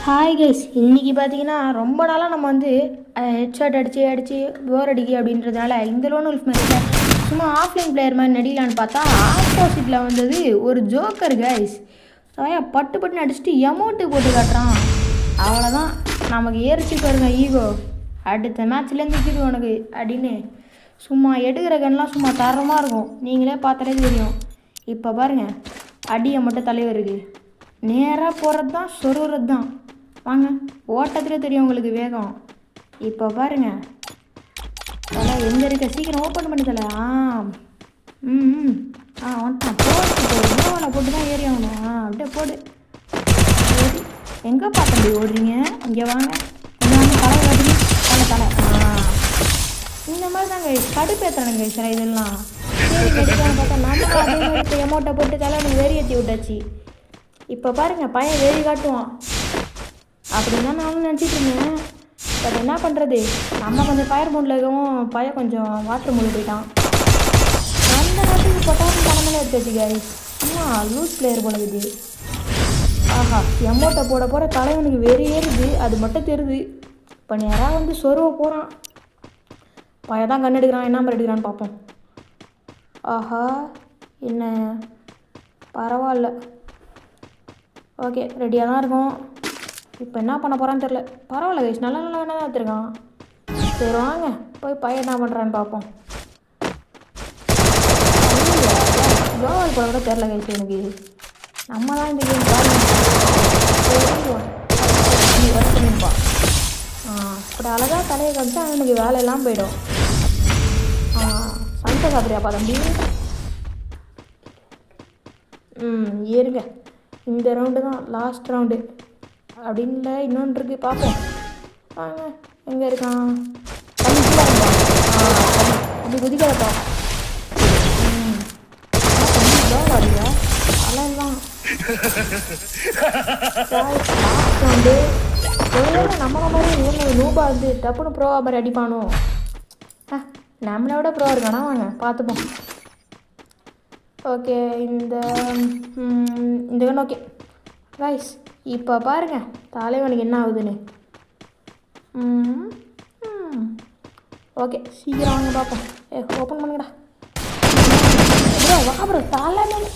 Hi guys, இன்றைக்கி பார்த்தீங்கன்னா ரொம்ப நாளாக நம்ம வந்து ஹெட்ஷாட் அடித்து போர் அடிக்கு அப்படின்றதுனால இந்த லோன் உல்ஃப் மேட்ச்சில் சும்மா ஆஃப்லைன் பிளேயர் மாதிரி நடிக்கலான்னு பார்த்தா ஆப்போசிட்டில் வந்தது ஒரு ஜோக்கர் கைஸ். பட்டு பட்டுன்னு அடிச்சுட்டு எமௌண்ட்டு போட்டு காட்டுறான். அவ்வளோதான், நமக்கு ஏறிச்சு பாருங்க ஈகோ. அடுத்த மேட்ச்லேருந்து இருக்குது உனக்கு அப்படின்னு சும்மா எடுக்கிற கன்லாம் சும்மா தரமாக இருக்கும். நீங்களே பார்த்தாலே தெரியும். இப்போ பாருங்கள், அடியை மட்டும் தலைவருக்கு நேராக போகிறது தான் சொருகிறது தான். வாங்க, ஓட்டத்திலே தெரியும் உங்களுக்கு வேகம். இப்போ பாருங்க, தலை எங்கே இருக்க, சீக்கிரம் ஓப்பன் பண்ணி தலை. வந்துட்டான். போட்டு போட்டு தான் ஏறி ஆகணும். அப்படியே போடு. எங்கே பார்த்து ஓடுறீங்க? இங்கே வாங்க, இங்கே வாங்க, தலை காட்டுங்க. தலை இந்த மாதிரி தாங்க கடுப்பேற்றணுங்க சார். இதெல்லாம் சரி கிடைக்காம பார்த்தா நம்ம அதே மாதிரி இப்போ எமௌண்ட்டை போட்டு தலை எனக்கு வெறி ஏற்றி விட்டாச்சு. இப்போ பாருங்கள், பையன் வெறி காட்டுவான் அப்படின்னு தான் நானும் நினச்சிட்டு இருந்தேன். பட் என்ன பண்ணுறது, நம்ம கொஞ்சம் ஃபயர் மோடில் இருக்கவும் பையன் கொஞ்சம் வாட்டர் மூடி போயிட்டான். அந்த நேரத்துக்கு பொட்டாரம் தலைமையில் எடுத்துச்சு கைஸ். சும்மா லூஸ் பிளேயர் போல இருக்குது. ஆஹா, எமௌண்ட்டை போட போகிற தலைவனுக்கு வெறி ஏறுது, அது மட்டும் தெரியுது. இப்போ நேராக வந்து சொருவ போகிறான். பையன் தான் கண் எடுக்கிறான், என்ன மாதிரி எடுக்கிறான்னு பார்ப்போம். ஆஹா, என்ன பரவாயில்ல, ஓகே ரெடியாக தான் இருக்கும். இப்போ என்ன பண்ண போகிறான்னு தெரில. பரவாயில்ல கைஸ், நல்ல நல்ல வேணா தான் எடுத்துருக்கான். சரி வாங்க போய் பையன் என்ன பண்ணுறான்னு பார்ப்போம். கோவால் போட கூட தெரில கைஸ் எனக்கு. நம்ம தான் இந்த கேம் பாருப்பா. இப்படி அழகாக தலையை காமிச்சா அவனுக்கு வேலையெல்லாம் போயிடும். சண்டை சாப்பிட்றியாப்பா தம்பி? ஏறுங்க, இந்த ரவுண்டு தான் லாஸ்ட் ரவுண்டு அப்படின்னு இல்லை, இன்னொன்று இருக்குது பார்ப்போம். வாங்க, எங்கே இருக்கான்? அப்படி குதிக்கிறப்பா. வாடியா அலாம் வந்து நம்ம மாதிரி இவங்க நூபா வந்து டப்புன்னு ப்ரோவா மாதிரி அடிப்பானோ. நம்மளை விட ப்ரோவா இருக்கானா? வாங்க பார்த்துப்போம். ஓகே, இந்த கன் ஓகே ரைஸ். இப்போ பாருங்கள் தலைவனுக்கு என்ன ஆகுதுன்னு. ஓகே சீக்கிரம் வாங்க பார்ப்போம். ஓப்பன் பண்ணுங்கடா ப்ரோ. வா ப்ரோ, தலைவன்